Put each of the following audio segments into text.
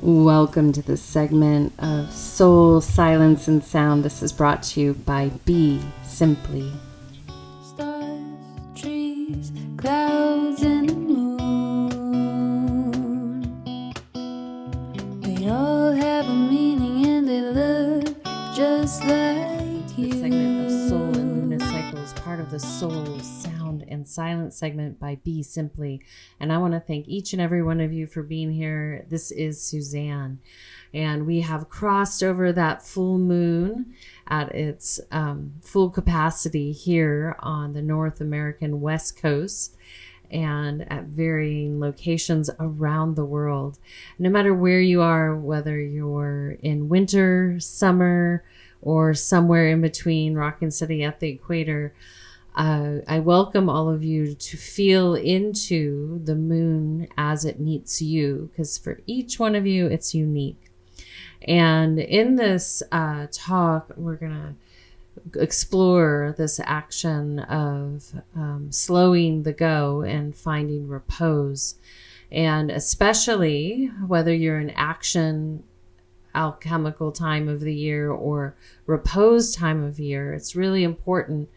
Welcome to this segment of Soul, Silence, and Sound. This is brought to you by BeSimply. Stars, trees, clouds, and the moon. They all have a meaning and they look just like you. This segment of Soul and Lunar Cycles, part of the Soul, Sound, and Silence segment by BeSimply. And I want to thank each and every one of you for being here. This is Suzanne. And we have crossed over that full moon at its full capacity here on the North American West Coast and at varying locations around the world. No matter where you are, whether you're in winter, summer, or somewhere in between, rocking steady at the equator, I welcome all of you to feel into the moon as it meets you, because for each one of you, it's unique. And in this talk, we're going to explore this action of slowing the go and finding repose. And especially whether you're in action, alchemical time of the year, or repose time of year, it's really important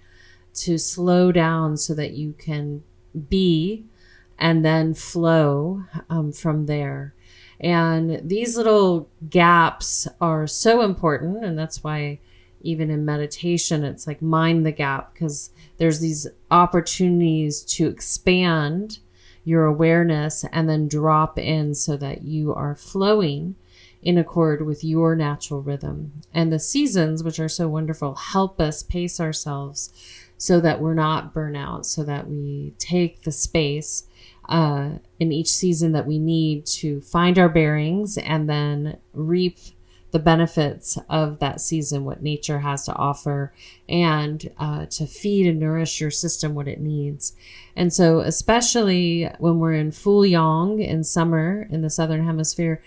to slow down so that you can be and then flow from there. And these little gaps are so important, and that's why even in meditation it's like mind the gap, because there's these opportunities to expand your awareness and then drop in so that you are flowing in accord with your natural rhythm. And the seasons, which are so wonderful, help us pace ourselves so that we're not burnout, so that we take the space in each season that we need to find our bearings and then reap the benefits of that season, what nature has to offer, and to feed and nourish your system what it needs. And so especially when we're in full yang in summer in the southern hemisphere,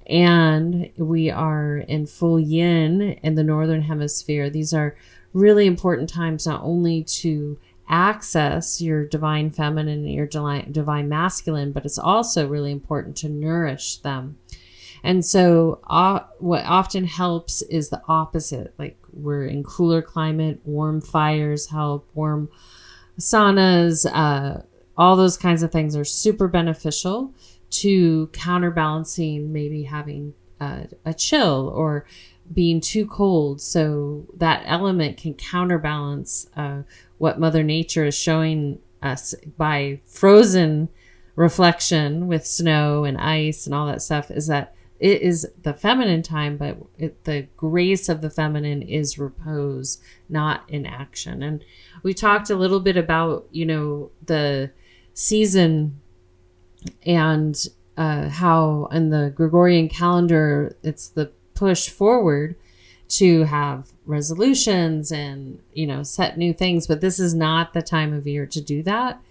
and we are in full yin in the northern hemisphere, these are really important times not only to access your divine feminine and your divine masculine, but it's also really important to nourish them. And so what often helps is the opposite. Like, we're in cooler climate, warm fires help, warm saunas, all those kinds of things are super beneficial to counterbalancing maybe having a chill or being too cold. So that element can counterbalance what Mother Nature is showing us by frozen reflection with snow and ice and all that stuff, is that it is the feminine time, but the grace of the feminine is repose, not inaction. And we talked a little bit about, the season and how in the Gregorian calendar, it's the push forward to have resolutions and, set new things. But this is not the time of year to do that.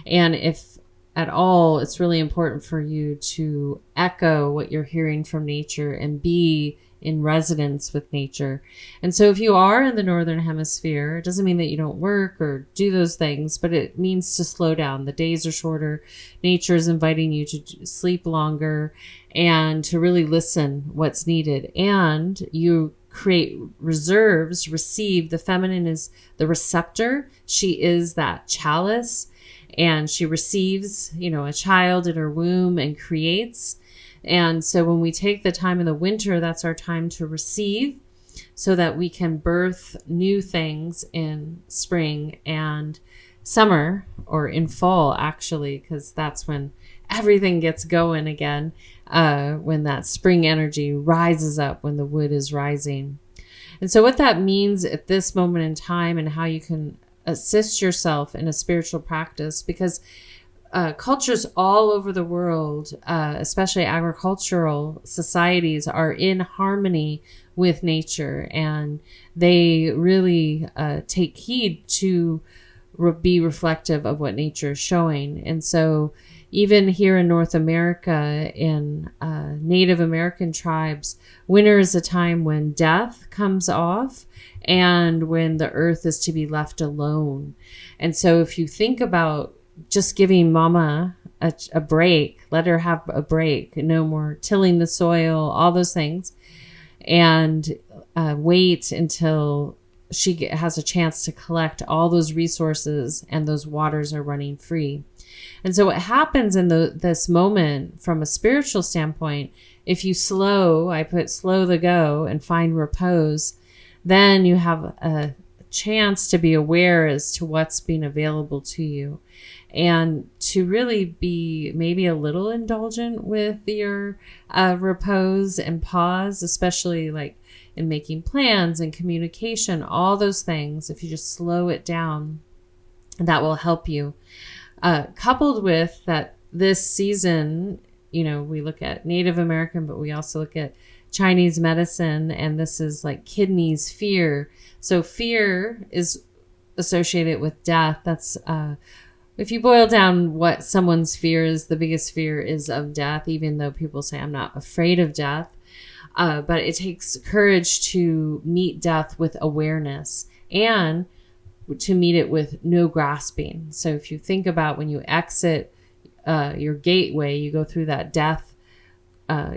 And if at all, it's really important for you to echo what you're hearing from nature and be in resonance with nature. And so if you are in the northern hemisphere, it doesn't mean that you don't work or do those things, but it means to slow down. The days are shorter. Nature is inviting you to sleep longer and to really listen what's needed. And you create reserves, receive. The feminine is the receptor. She is that chalice, and she receives, a child in her womb and creates. And so when we take the time in the winter, that's our time to receive so that we can birth new things in spring and summer, or in fall, actually, because that's when everything gets going again, when that spring energy rises up, when the wood is rising. And so what that means at this moment in time, and how you can assist yourself in a spiritual practice, because cultures all over the world, especially agricultural societies, are in harmony with nature, and they really take heed to be reflective of what nature is showing. And so even here in North America, in Native American tribes, winter is a time when death comes off and when the earth is to be left alone. And so if you think about just giving mama a break. Let her have a break. No more tilling the soil, all those things. And wait until she has a chance to collect all those resources and those waters are running free. And so what happens in this moment from a spiritual standpoint, if you I put slow the go and find repose, then you have a chance to be aware as to what's being available to you and to really be maybe a little indulgent with your repose and pause, especially like in making plans and communication, all those things. If you just slow it down, that will help you. Coupled with that, this season, we look at Native American, but we also look at Chinese medicine, and this is like kidneys, fear. So fear is associated with death. That's if you boil down what someone's fear is, the biggest fear is of death, even though people say I'm not afraid of death. But it takes courage to meet death with awareness and to meet it with no grasping. So if you think about when you exit your gateway, you go through that death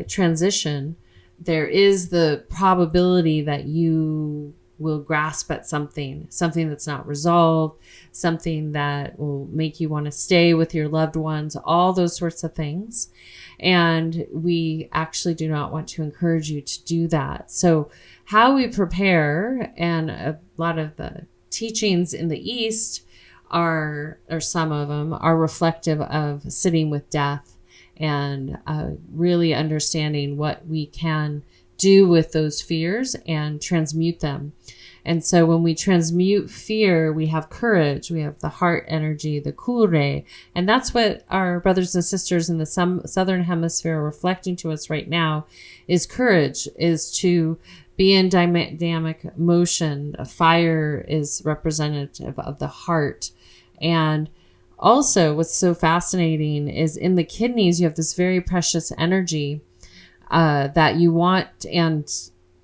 transition, there is the probability that you will grasp at something that's not resolved, something that will make you want to stay with your loved ones, all those sorts of things. And we actually do not want to encourage you to do that. So how we prepare, and a lot of the teachings in the East or some of them are reflective of sitting with death and really understanding what we can do with those fears and transmute them. And so when we transmute fear, we have courage, we have the heart energy, the kure, and that's what our brothers and sisters in the southern hemisphere are reflecting to us right now is courage, is to be in dynamic motion. Fire is representative of the heart. And also what's so fascinating is in the kidneys, you have this very precious energy that you want, and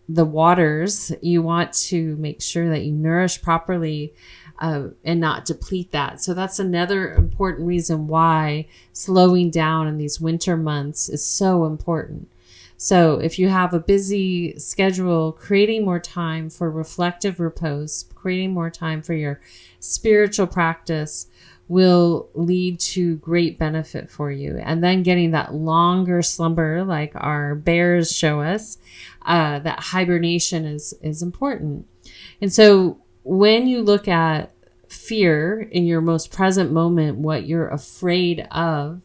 the waters, you want to make sure that you nourish properly and not deplete that. So that's another important reason why slowing down in these winter months is so important. So if you have a busy schedule, creating more time for reflective repose, creating more time for your spiritual practice will lead to great benefit for you. And then getting that longer slumber, like our bears show us, that hibernation is important. And so when you look at fear in your most present moment, what you're afraid of,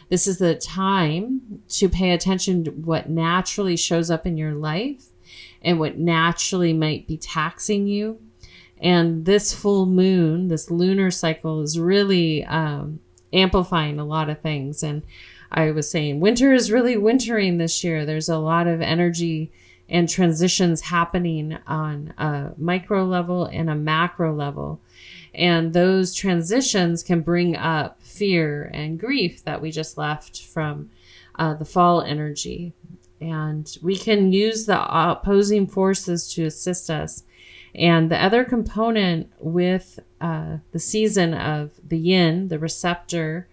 this is the time to pay attention to what naturally shows up in your life and what naturally might be taxing you. And this full moon, this lunar cycle is really amplifying a lot of things. And I was saying winter is really wintering this year. There's a lot of energy and transitions happening on a micro level and a macro level. And those transitions can bring up fear and grief that we just left from the fall energy. And we can use the opposing forces to assist us. And the other component with the season of the yin, the receptor,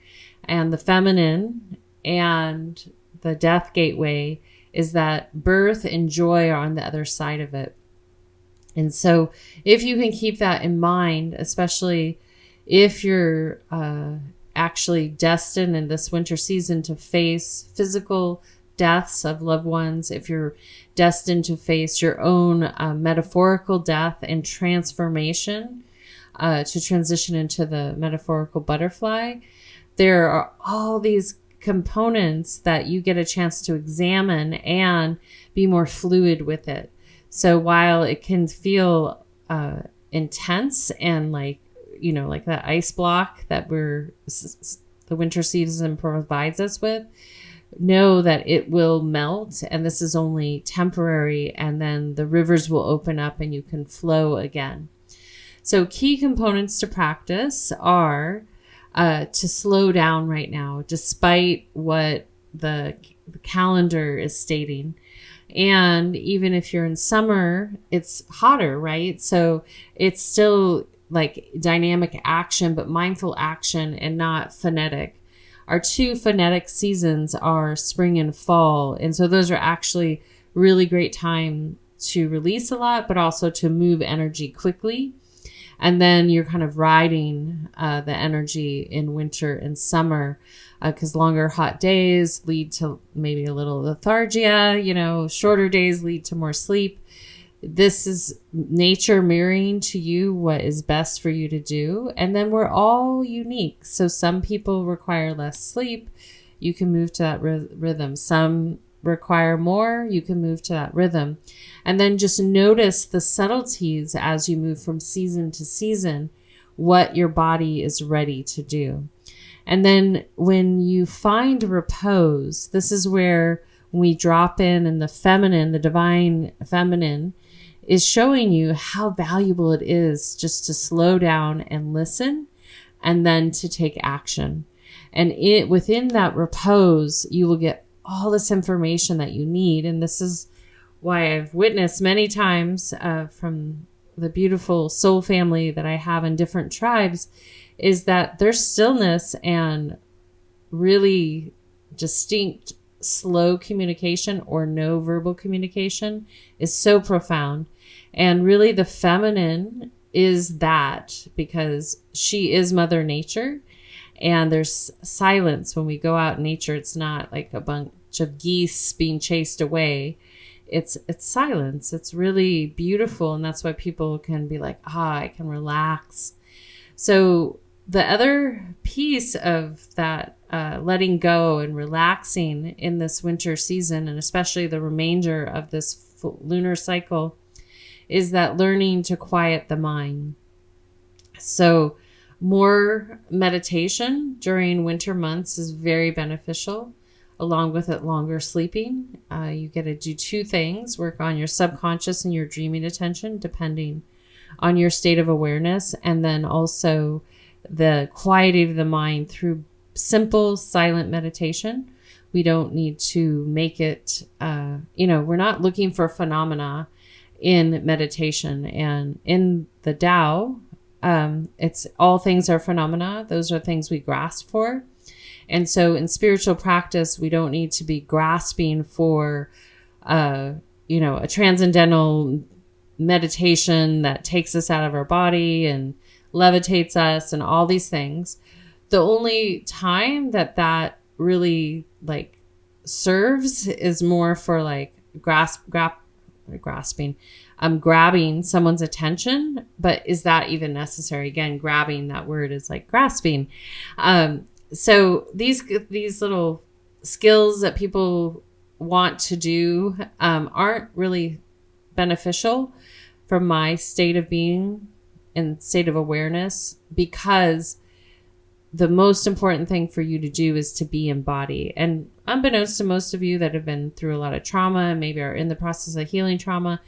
and the feminine, and the death gateway is that birth and joy are on the other side of it. And so if you can keep that in mind, especially if you're actually destined in this winter season to face physical deaths of loved ones, if you're destined to face your own metaphorical death and transformation to transition into the metaphorical butterfly, there are all these components that you get a chance to examine and be more fluid with it. So while it can feel intense and like that ice block that the winter season provides us with, know that it will melt, and this is only temporary, and then the rivers will open up and you can flow again. So key components to practice are to slow down right now, despite what the calendar is stating. And even if you're in summer, it's hotter, right? So it's still like dynamic action, but mindful action and not frenetic. our two phonetic seasons are spring and fall. And so those are actually really great time to release a lot, but also to move energy quickly. And then you're kind of riding the energy in winter and summer, because longer hot days lead to maybe a little lethargia, shorter days lead to more sleep. This is nature mirroring to you what is best for you to do. And then we're all unique. So some people require less sleep. You can move to that rhythm. Some require more. You can move to that rhythm. And then just notice the subtleties as you move from season to season, what your body is ready to do. And then when you find repose, this is where we drop in, and the feminine, the divine feminine, is showing you how valuable it is just to slow down and listen, and then to take action. And within that repose, you will get all this information that you need. And this is why I've witnessed many times from the beautiful soul family that I have in different tribes, is that their stillness and really distinct slow communication or no verbal communication is so profound. And really the feminine is that, because she is Mother Nature, and there's silence when we go out in nature. It's not like a bunch of geese being chased away. It's silence. It's really beautiful. And that's why people can be like, I can relax. So the other piece of that letting go and relaxing in this winter season, and especially the remainder of this lunar cycle, is that learning to quiet the mind. So more meditation during winter months is very beneficial. Along with it, longer sleeping. You get to do two things: work on your subconscious and your dreaming attention, depending on your state of awareness, and then also the quieting of the mind through simple silent meditation. We don't need to make it, we're not looking for phenomena in meditation. And in the Tao, it's all things are phenomena. Those are things we grasp for. And so in spiritual practice, we don't need to be grasping for, a transcendental meditation that takes us out of our body and levitates us and all these things. The only time that really serves is more for grasping, grabbing someone's attention. But is that even necessary? Again, grabbing, that word is like grasping. So these little skills that people want to do aren't really beneficial from my state of being and state of awareness, because the most important thing for you to do is to be in body. And unbeknownst to most of you that have been through a lot of trauma and maybe are in the process of healing trauma,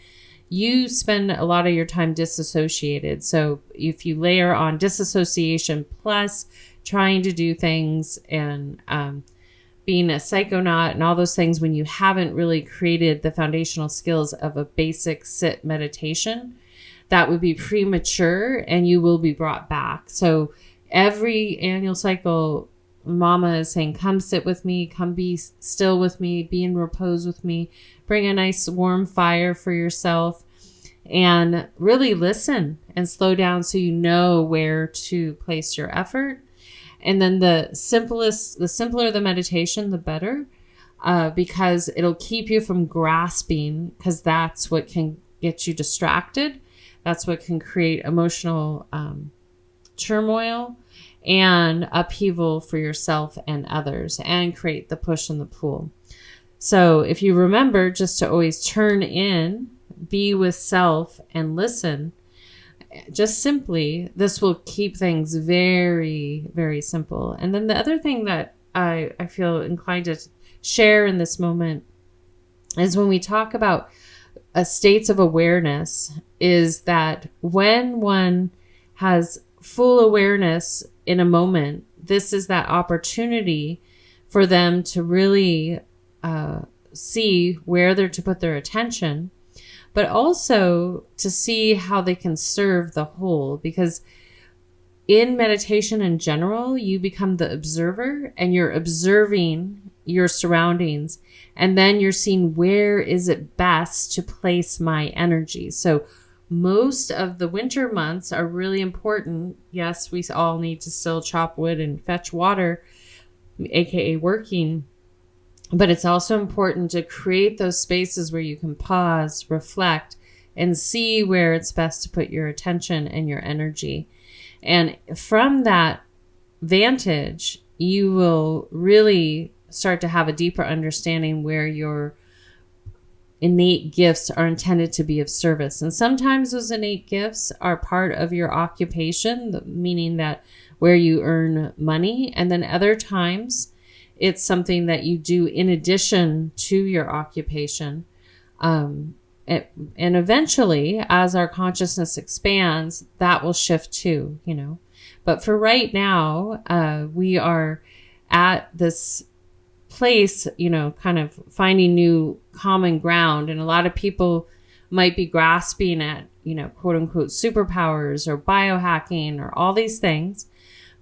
you spend a lot of your time disassociated. So if you layer on disassociation plus trying to do things and being a psychonaut and all those things, when you haven't really created the foundational skills of a basic sit meditation, that would be premature and you will be brought back. So every annual cycle, Mama is saying, come sit with me, come be still with me, be in repose with me, bring a nice warm fire for yourself, and really listen and slow down so you know where to place your effort. And then the simpler the meditation, the better, because it'll keep you from grasping, because that's what can get you distracted. That's what can create emotional turmoil and upheaval for yourself and others, and create the push and the pull. So if you remember just to always turn in, be with self, and listen, just simply, this will keep things very, very simple. And then the other thing that I feel inclined to share in this moment is when we talk about states of awareness, is that when one has full awareness in a moment, this is that opportunity for them to really see where they're to put their attention, but also to see how they can serve the whole. Because in meditation in general, you become the observer and you're observing your surroundings. And then you're seeing where is it best to place my energy. So most of the winter months are really important. Yes, we all need to still chop wood and fetch water, aka working. But it's also important to create those spaces where you can pause, reflect, and see where it's best to put your attention and your energy. And from that vantage, you will really start to have a deeper understanding where your innate gifts are intended to be of service. And sometimes those innate gifts are part of your occupation, meaning that where you earn money. And then other times it's something that you do in addition to your occupation. And eventually, as our consciousness expands, that will shift too, you know. But for right now, we are at this place, you know, kind of finding new common ground. And a lot of people might be grasping at, you know, quote unquote superpowers or biohacking or all these things.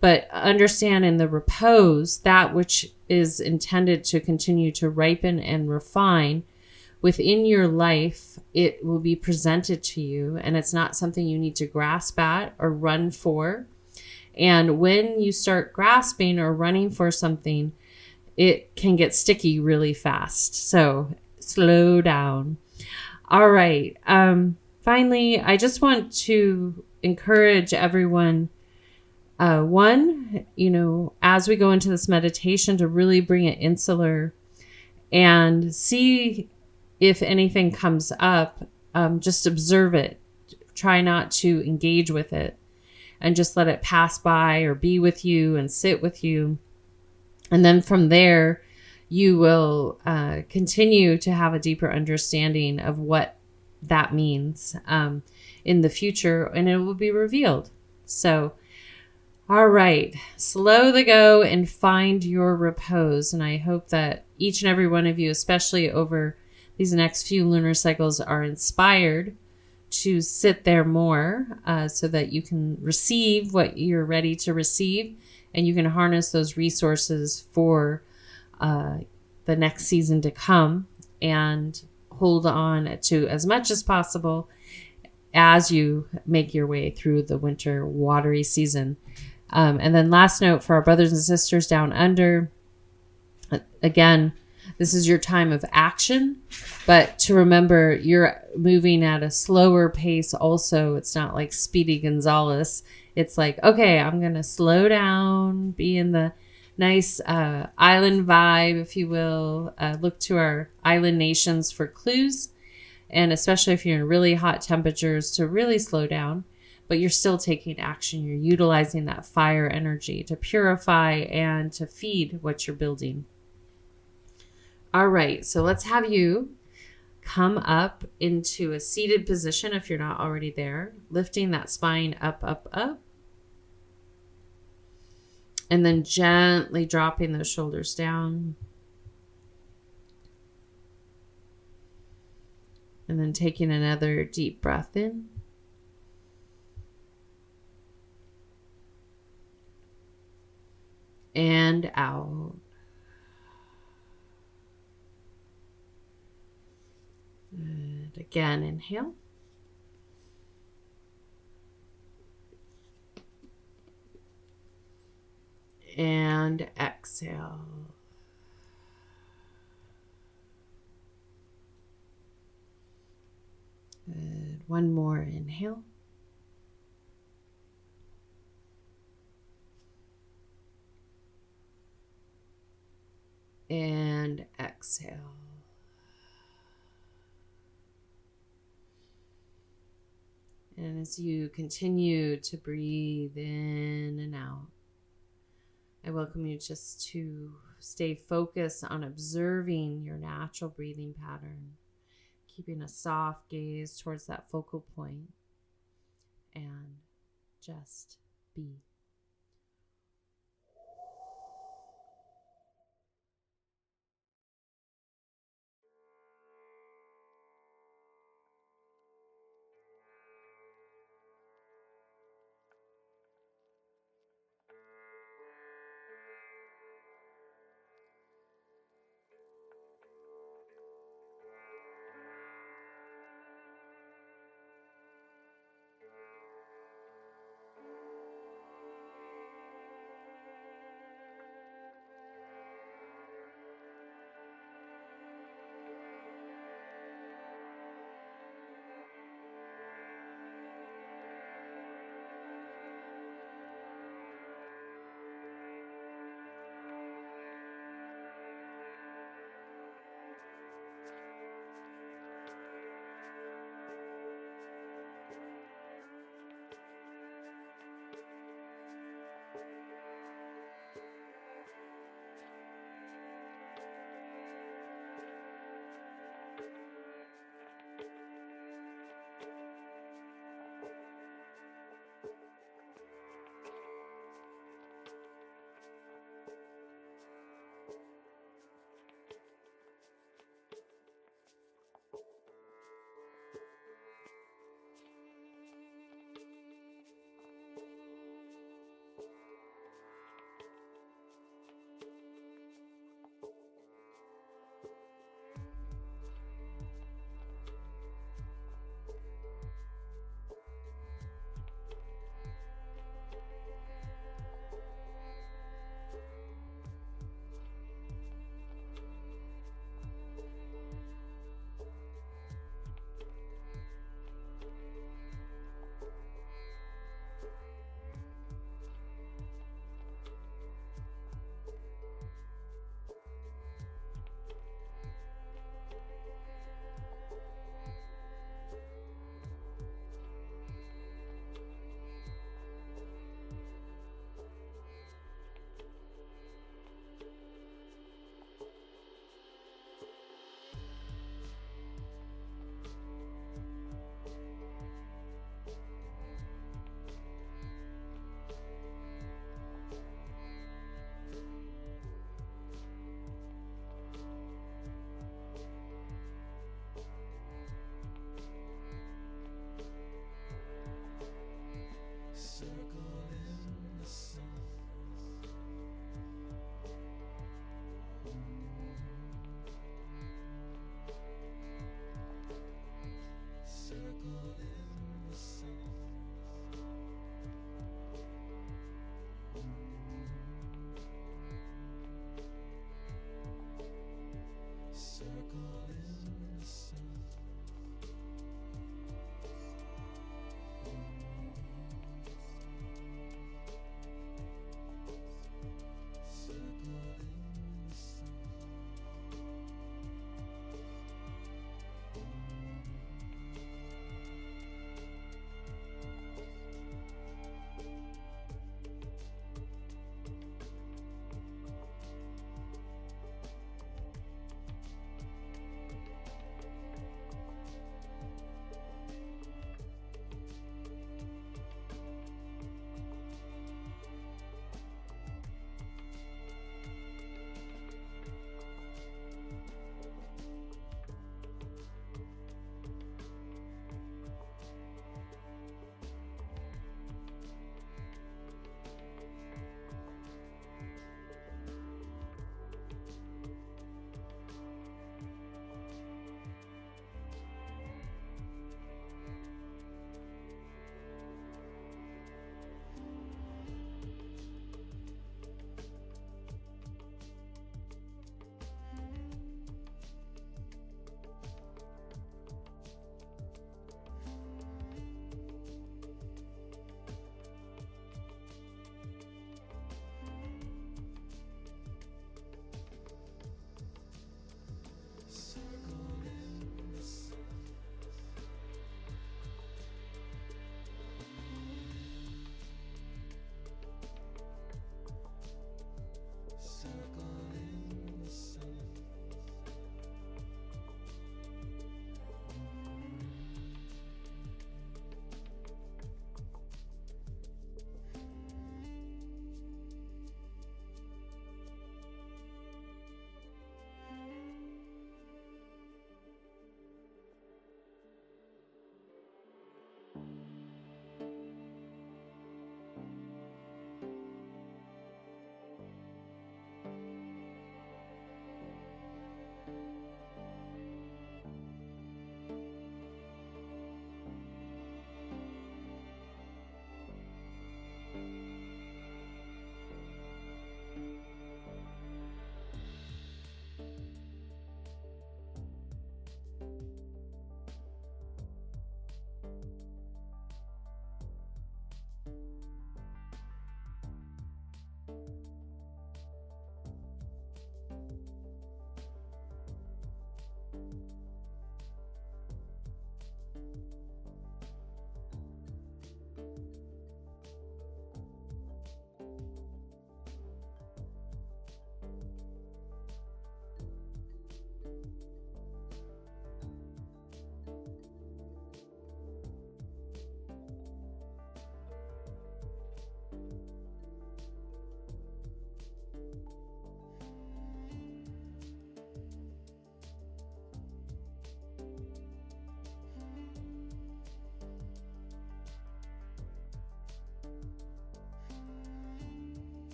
But understand in the repose, that which is intended to continue to ripen and refine within your life, it will be presented to you, and it's not something you need to grasp at or run for. And when you start grasping or running for something, it can get sticky really fast. So slow down. All right. Finally, I just want to encourage everyone, one, you know, as we go into this meditation, to really bring it insular and see if anything comes up. Just observe it. Try not to engage with it and just let it pass by or be with you and sit with you. And then from there, you will continue to have a deeper understanding of what that means in the future, and it will be revealed. So, all right, slow the go and find your repose. And I hope that each and every one of you, especially over these next few lunar cycles, are inspired to sit there more so that you can receive what you're ready to receive, and you can harness those resources for the next season to come, and hold on to as much as possible as you make your way through the winter watery season. And then last note for our brothers and sisters down under, again, this is your time of action, but to remember you're moving at a slower pace also. It's not like Speedy Gonzalez. It's like, okay, I'm going to slow down, be in the nice island vibe, if you will. Look to our island nations for clues. And especially if you're in really hot temperatures, to really slow down. But you're still taking action. You're utilizing that fire energy to purify and to feed what you're building. All right, so let's have you come up into a seated position if you're not already there, lifting that spine up, up, up. And then gently dropping those shoulders down. And then taking another deep breath in. And out. And again, inhale. And exhale. Good. One more inhale. And exhale. And as you continue to breathe in and out, I welcome you just to stay focused on observing your natural breathing pattern, keeping a soft gaze towards that focal point, and just be.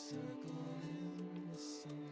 circle in the sun.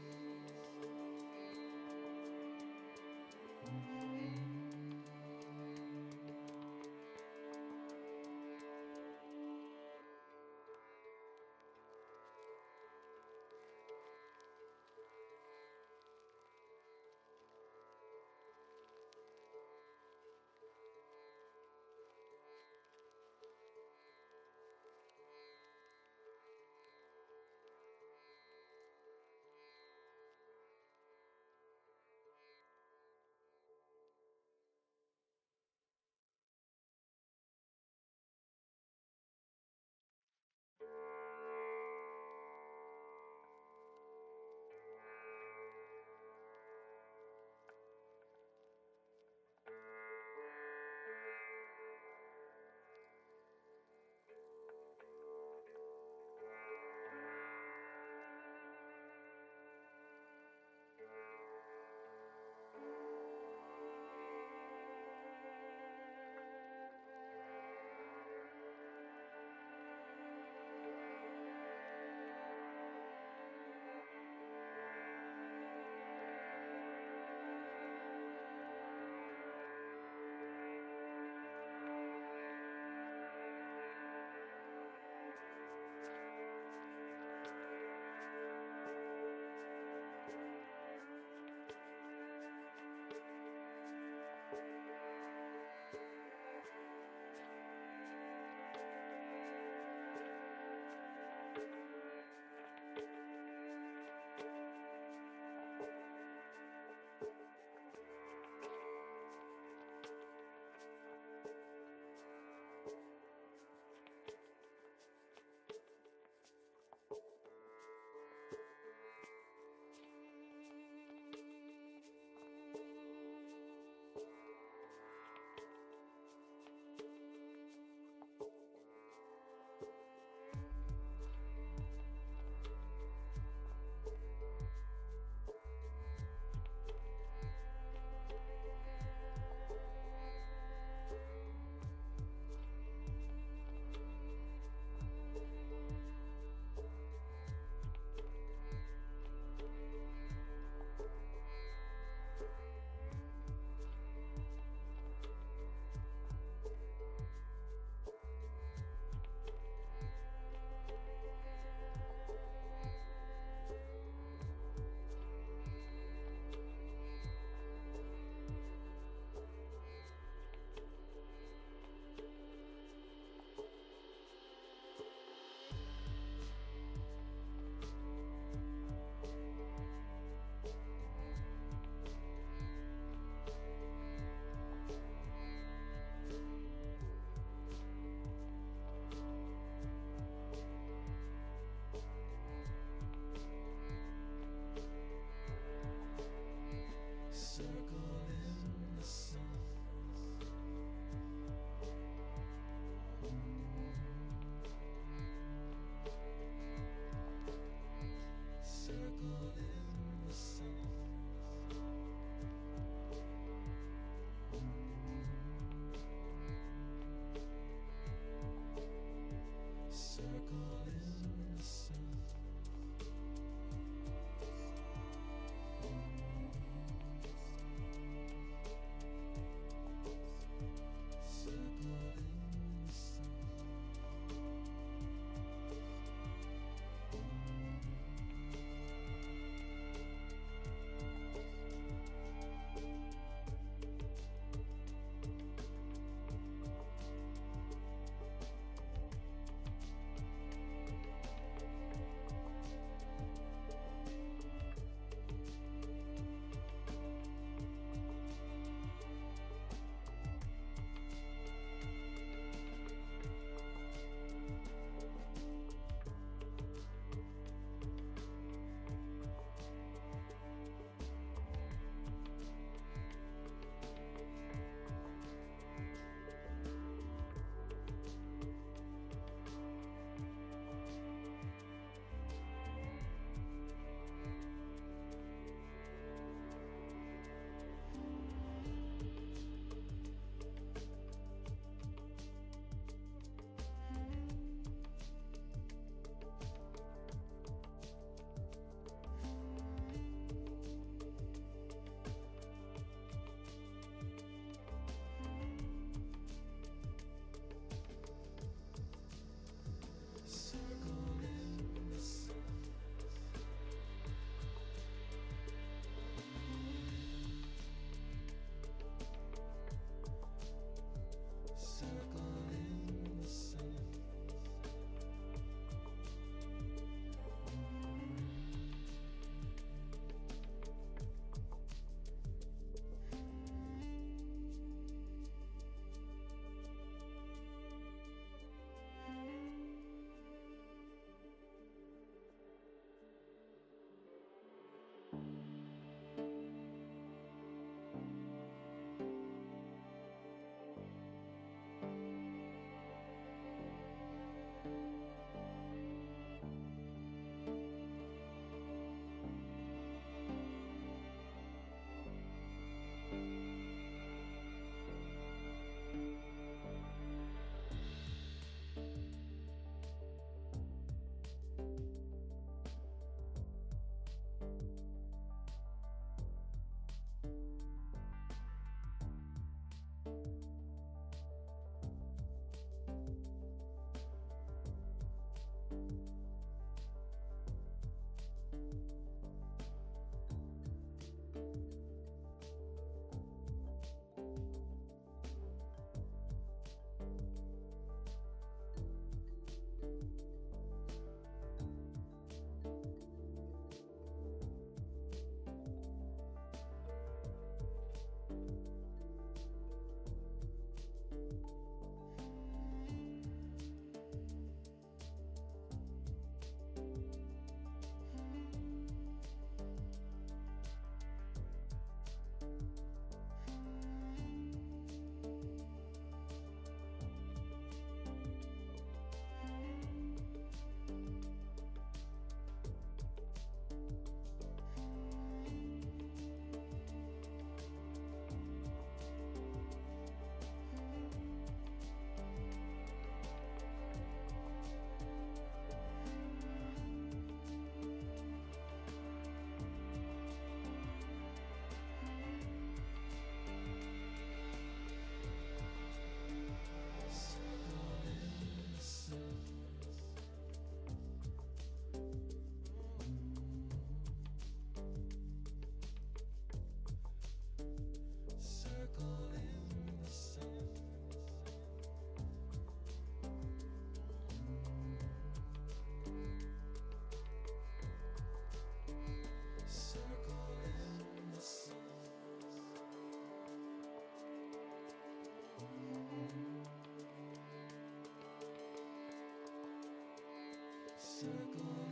circle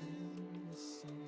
in the sea.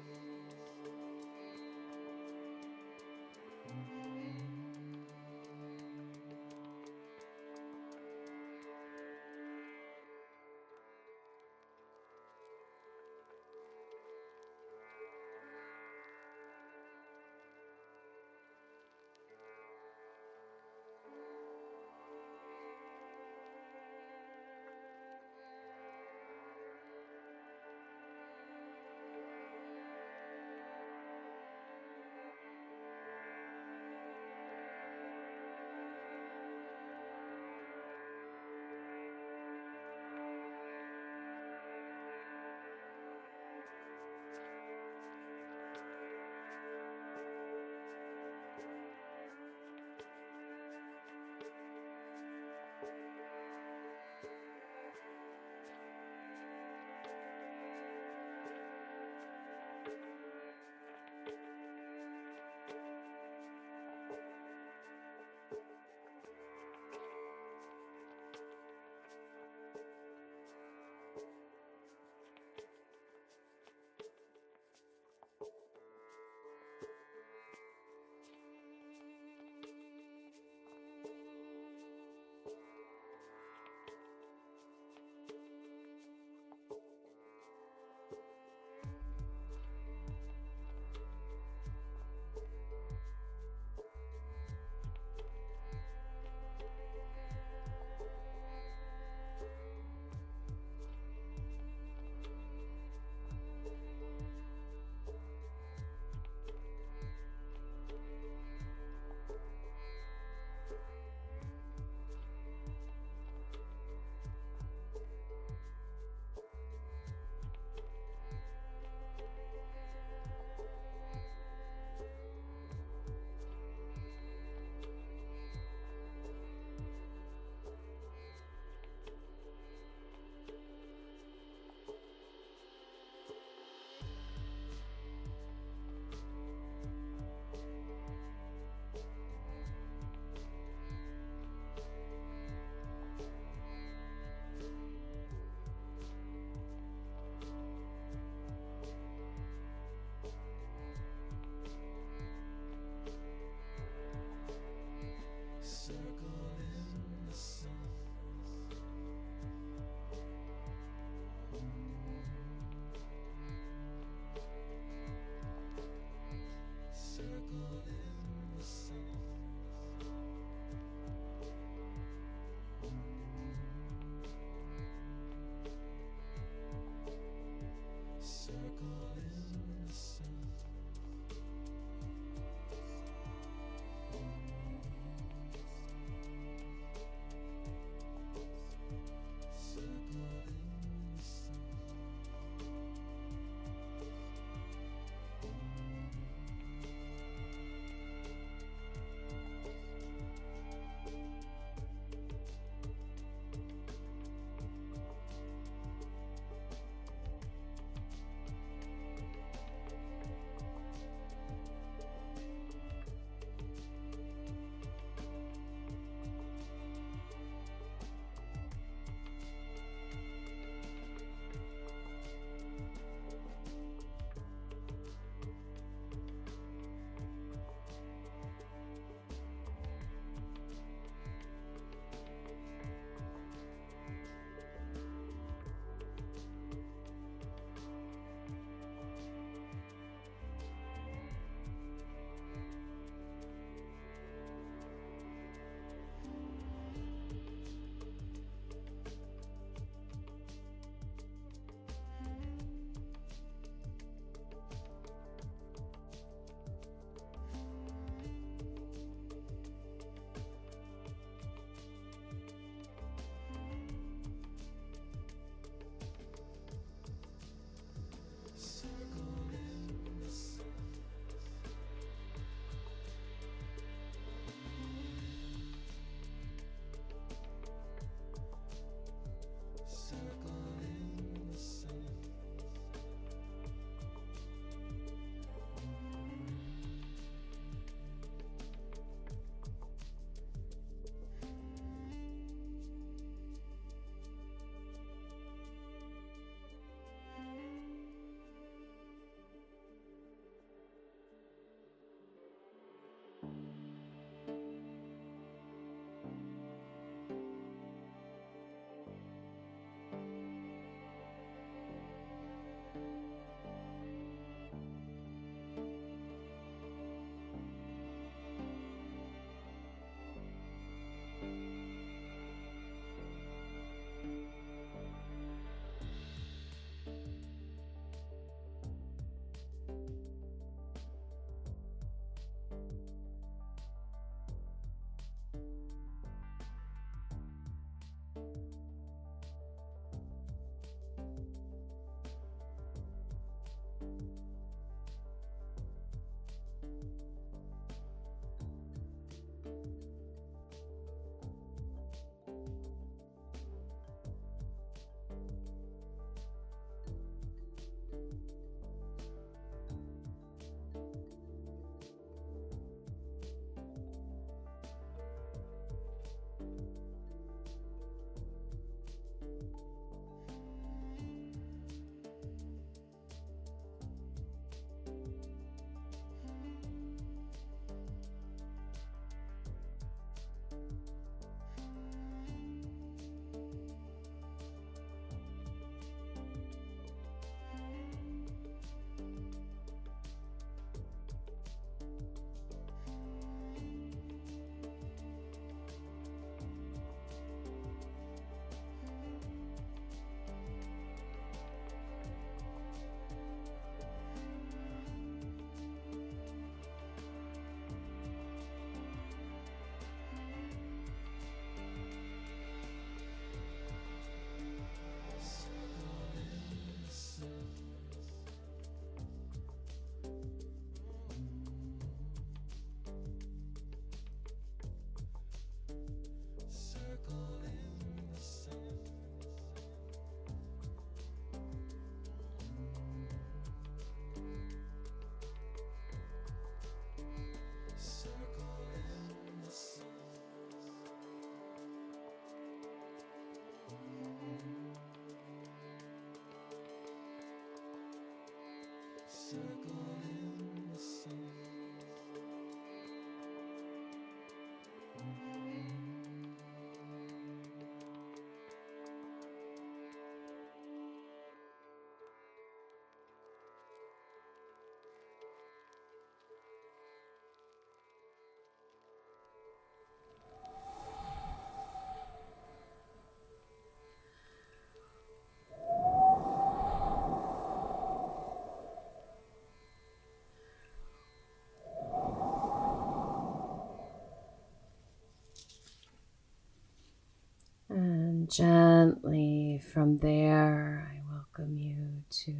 And gently from there, I welcome you to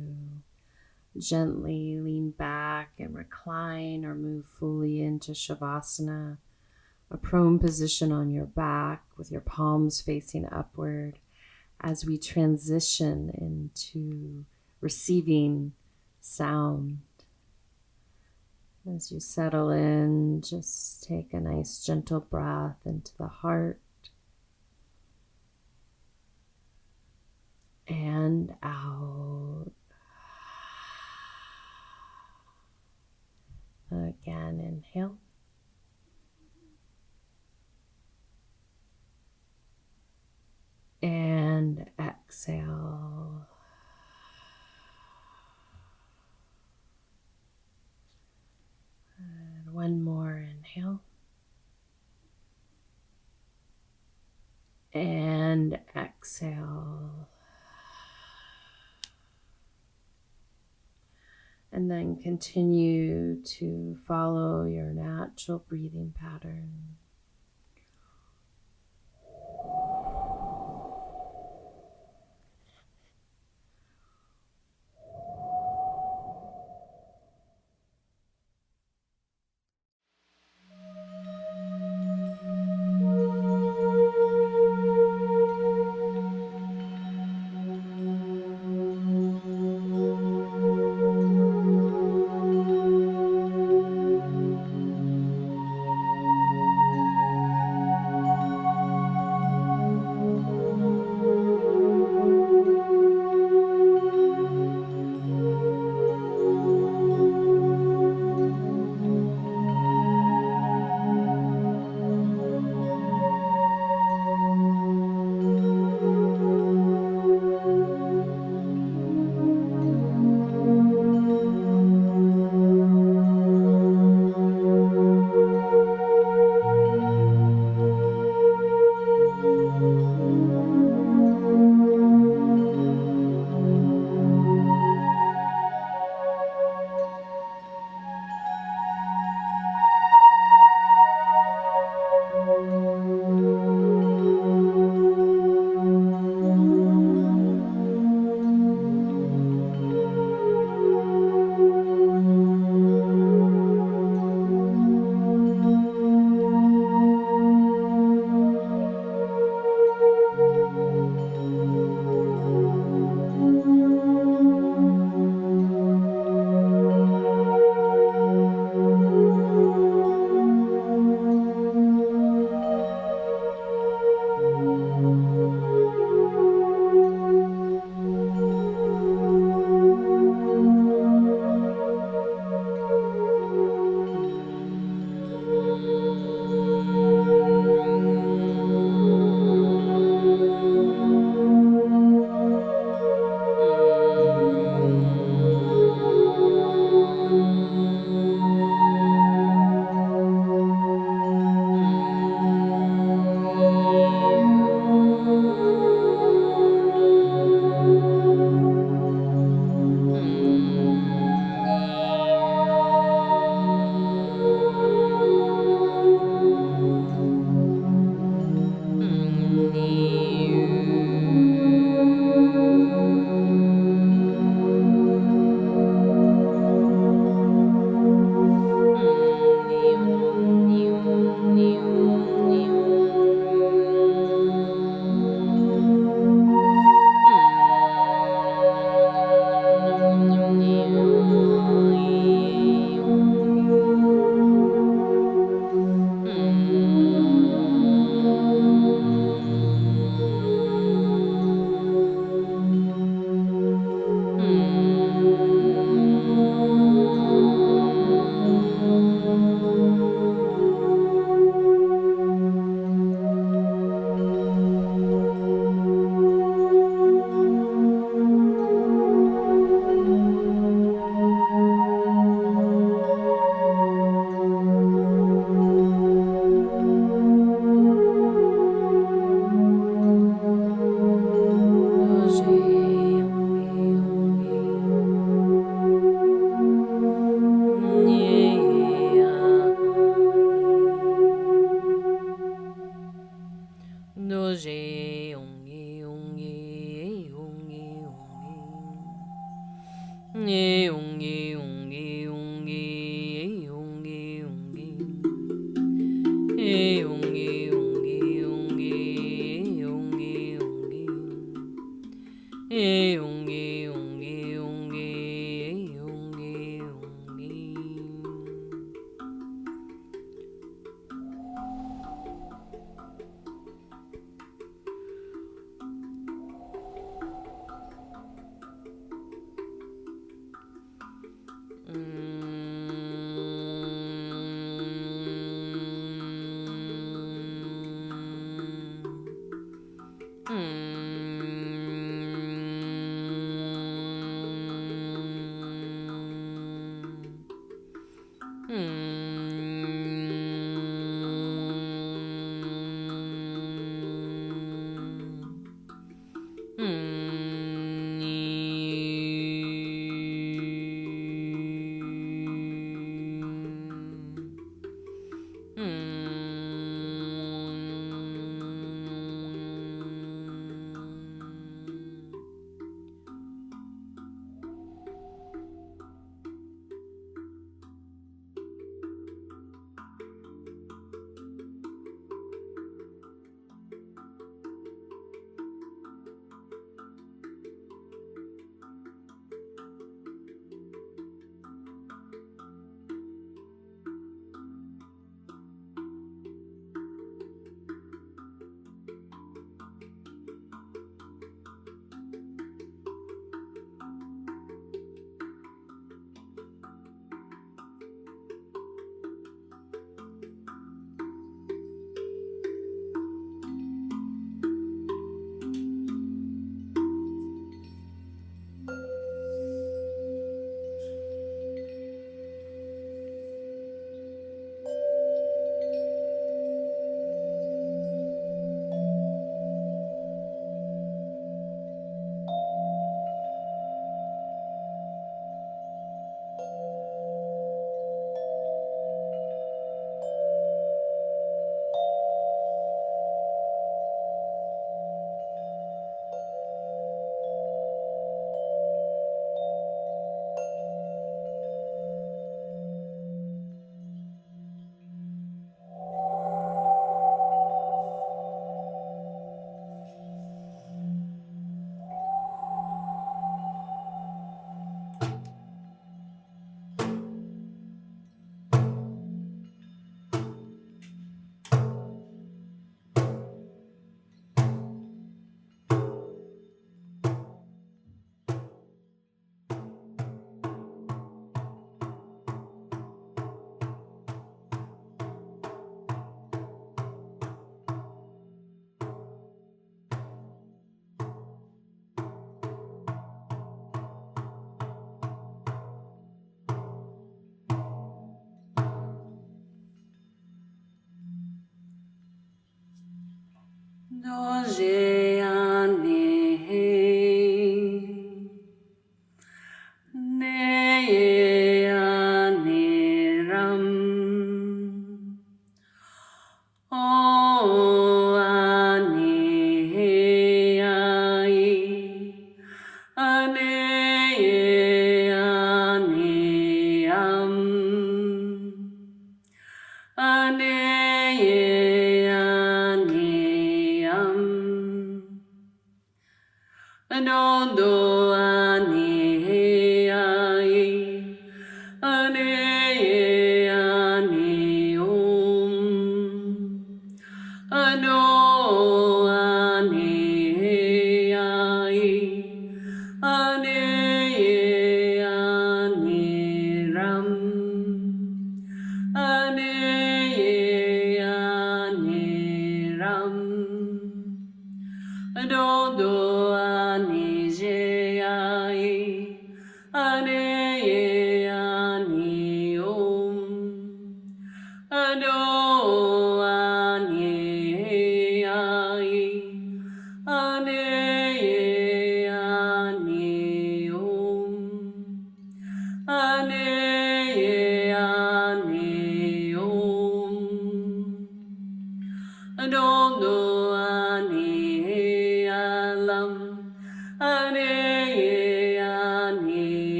gently lean back and recline or move fully into Shavasana, a prone position on your back with your palms facing upward as we transition into receiving sound. As you settle in, just take a nice gentle breath into the heart and out. Again, inhale. And exhale. And one more inhale. And exhale. And then continue to follow your natural breathing pattern.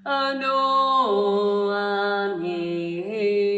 Ano ani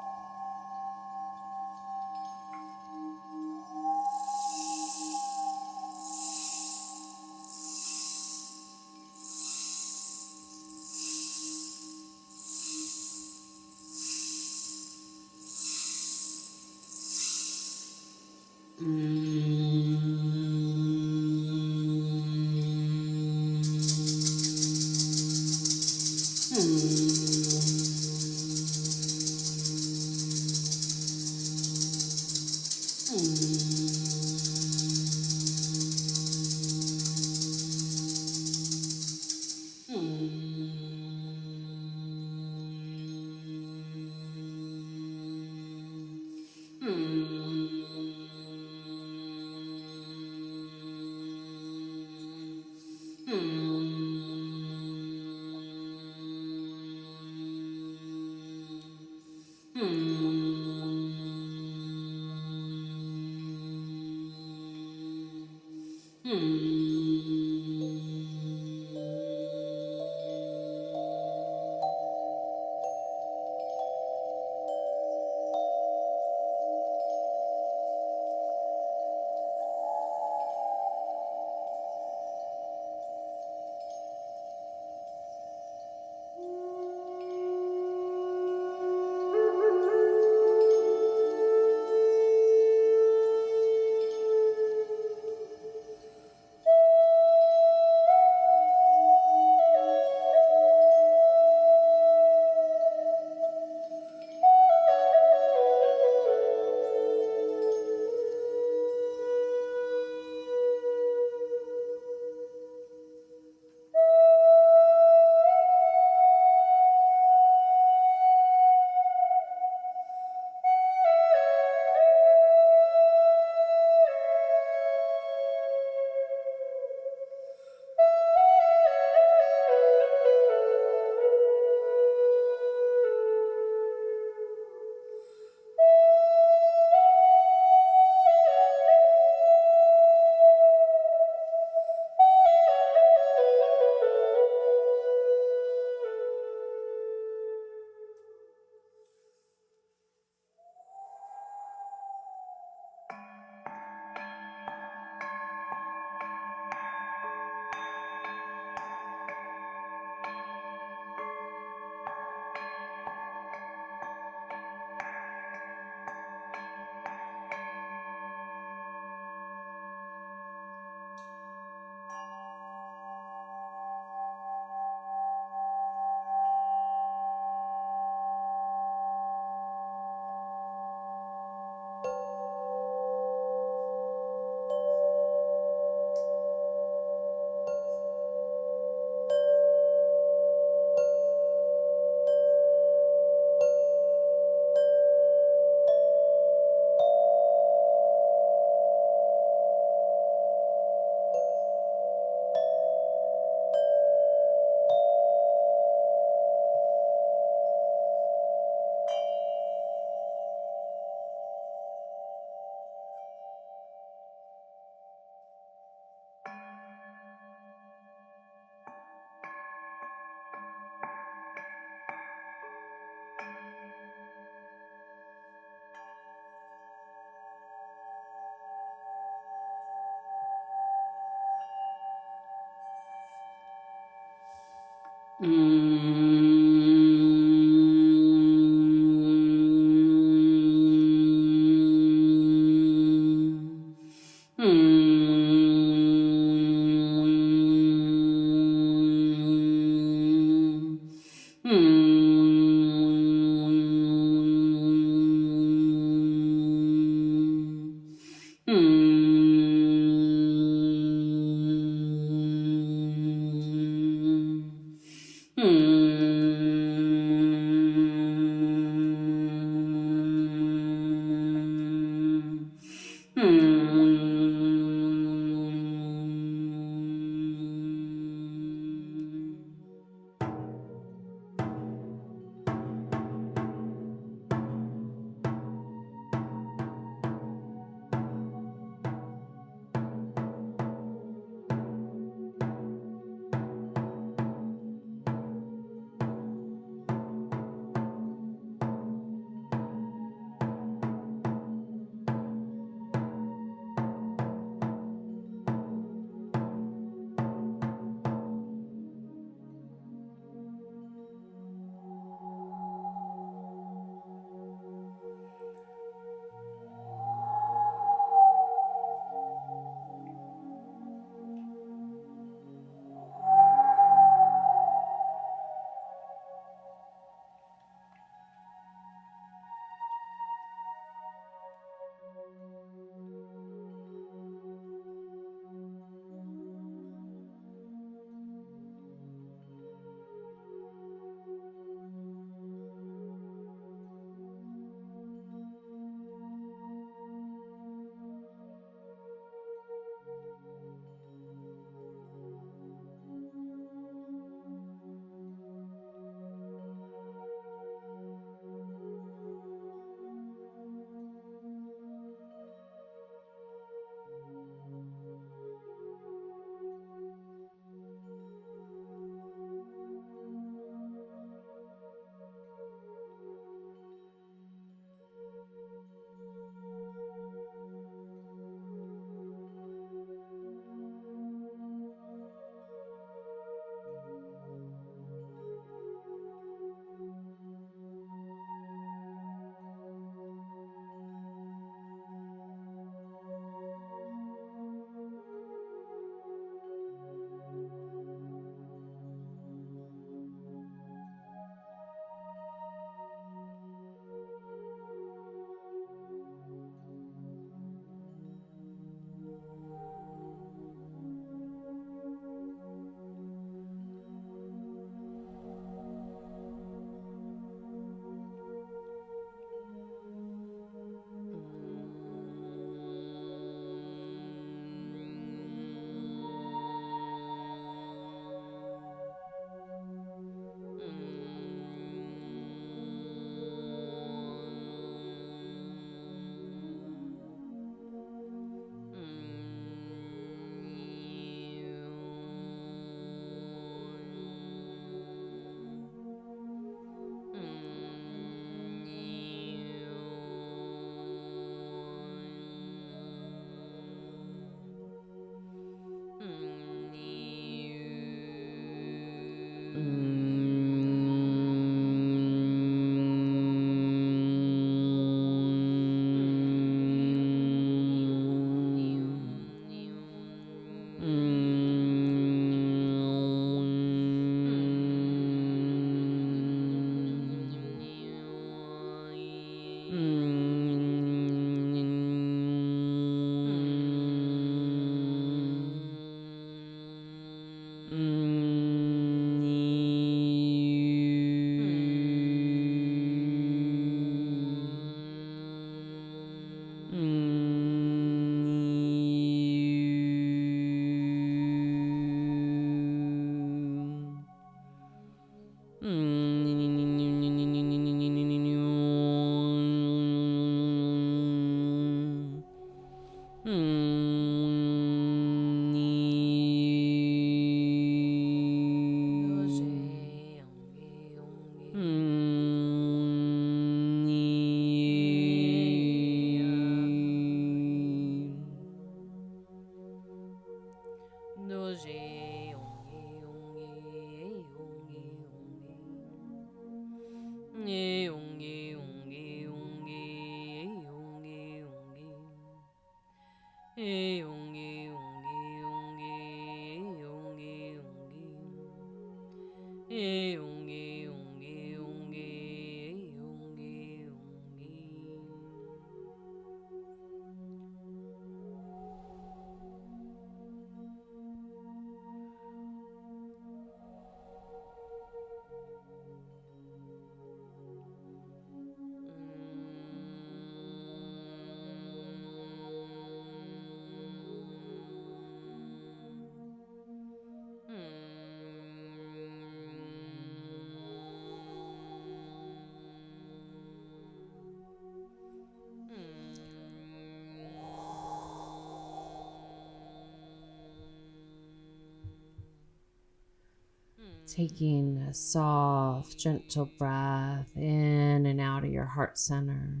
Taking a soft, gentle breath in and out of your heart center.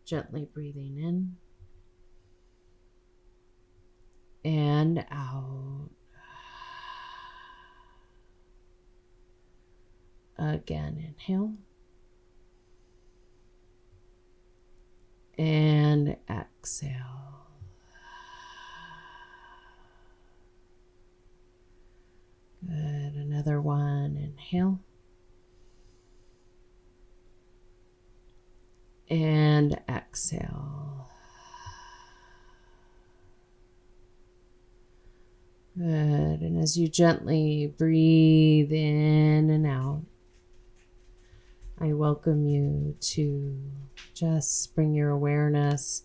Gently breathing in and out. Again, inhale. And exhale. Good. Another one. Inhale. And exhale. Good. And as you gently breathe in and out, I welcome you to just bring your awareness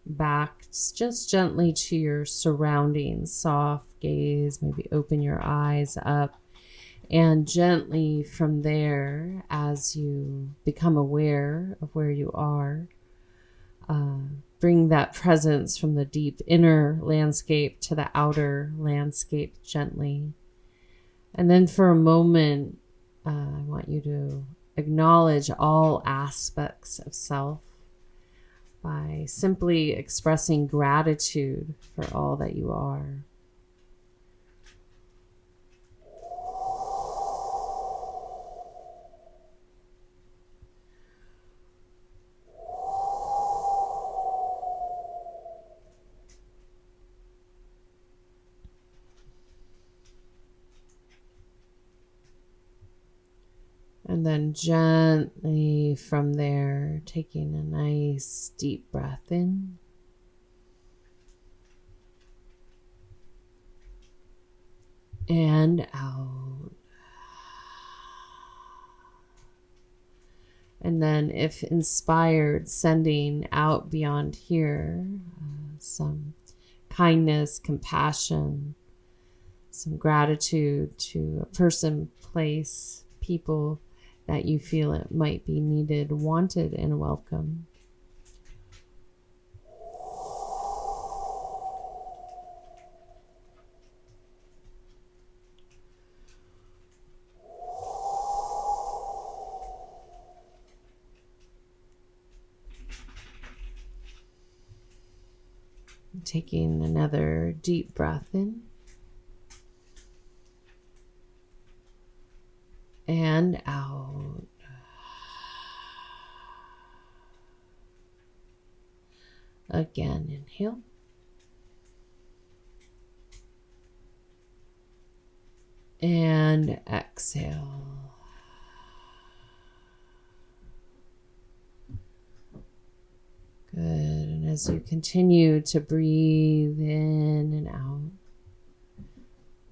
back just gently to your surroundings. Soft gaze, maybe open your eyes up, and gently from there, as you become aware of where you are, bring that presence from the deep inner landscape to the outer landscape gently. And then for a moment, I want you to acknowledge all aspects of self by simply expressing gratitude for all that you are. And then gently from there, taking a nice deep breath in. And out. And then if inspired, sending out beyond here some kindness, compassion, some gratitude to a person, place, people that you feel it might be needed, wanted, and welcome. Taking another deep breath in. And out. Again, inhale. And exhale. Good. And as you continue to breathe in and out,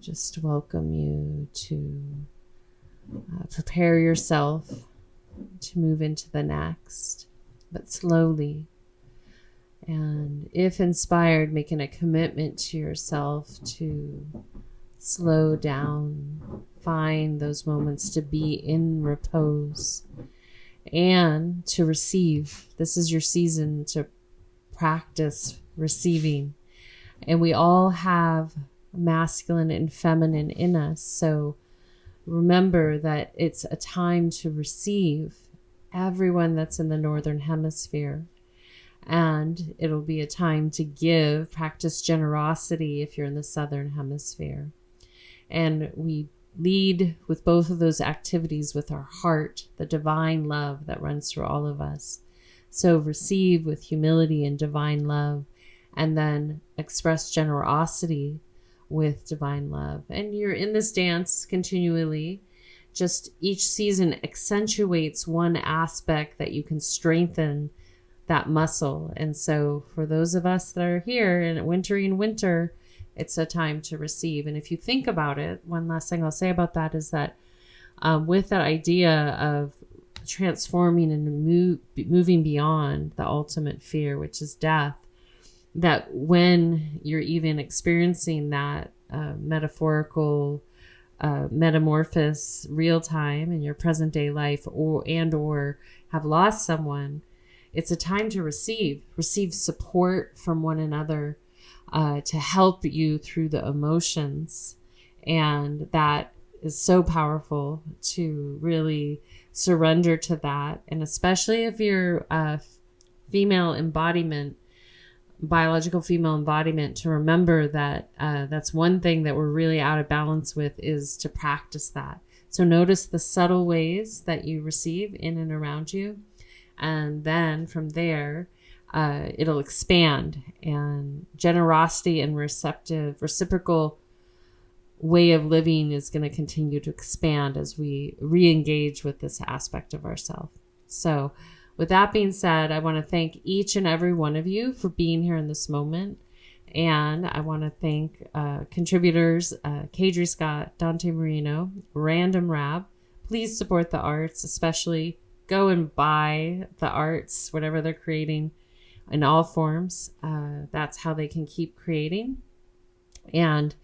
just welcome you to prepare yourself to move into the next, but slowly. And if inspired, making a commitment to yourself to slow down, find those moments to be in repose and to receive. This is your season to practice receiving. And we all have masculine and feminine in us. So remember that it's a time to receive everyone that's in the northern hemisphere. And it'll be a time to give, practice generosity if you're in the southern hemisphere. And we lead with both of those activities with our heart, the divine love that runs through all of us. So receive with humility and divine love, and then express generosity with divine love. And you're in this dance continually. Just each season accentuates one aspect that you can strengthen that muscle. And so for those of us that are here in winter, it's a time to receive. And if you think about it, one last thing I'll say about that is that with that idea of transforming and moving beyond the ultimate fear, which is death, that when you're even experiencing that metaphorical metamorphosis real time in your present day life, or have lost someone, it's a time to receive support from one another to help you through the emotions. And that is so powerful to really surrender to that. And especially if you're a female embodiment, biological female embodiment, to remember that that's one thing that we're really out of balance with, is to practice that. So notice the subtle ways that you receive in and around you. And then from there, it'll expand, and generosity and reciprocal way of living is going to continue to expand as we re-engage with this aspect of ourselves. So with that being said, I want to thank each and every one of you for being here in this moment. And I want to thank contributors, Kadri Scott, Dante Marino, Random Rab. Please support the arts, especially go and buy the arts, whatever they're creating in all forms. That's how they can keep creating. And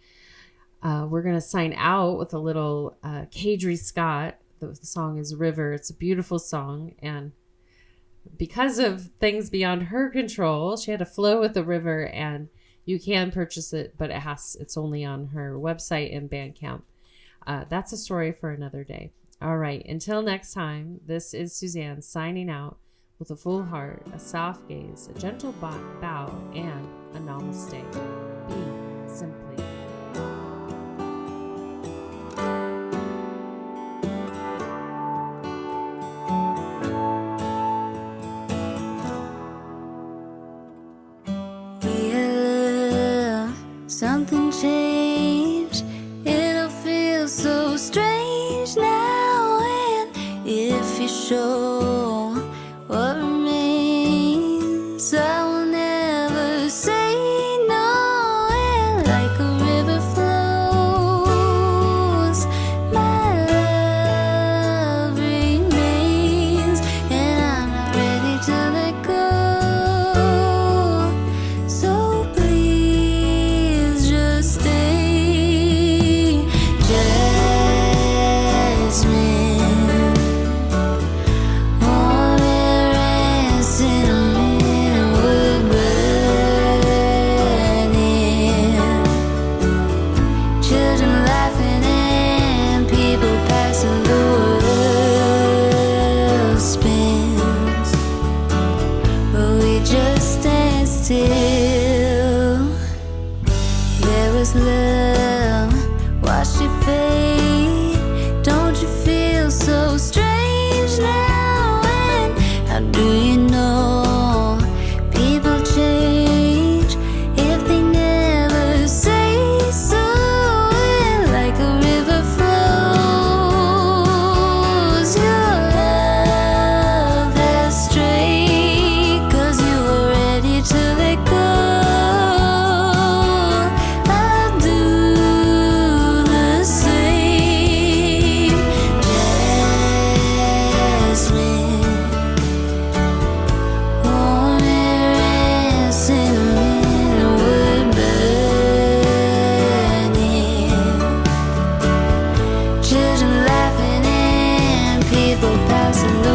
we're going to sign out with a little Kadri Scott. The song is River. It's a beautiful song. And because of things beyond her control, she had to flow with the river, and you can purchase it, but it's only on her website and Bandcamp. That's a story for another day. All right. Until next time, this is Suzanne signing out with a full heart, a soft gaze, a gentle bow, and a namaste. Be simply. Something changed. It'll feel so strange now, and if you show what remains, I will never say no. And like a river flows, my love remains, and I'm not ready to let go. So please just stay, Jasmine. Warm air and cinnamon wood burning, children laughing and people passing. The world spins, but we just stand still. There was love, watch it fade. Don't you feel so strange now? And how do you know people change if they never say so? And like a river flows, your love has strayed, 'cause you were ready to let go. I'll do the same, Jasmine. people passing,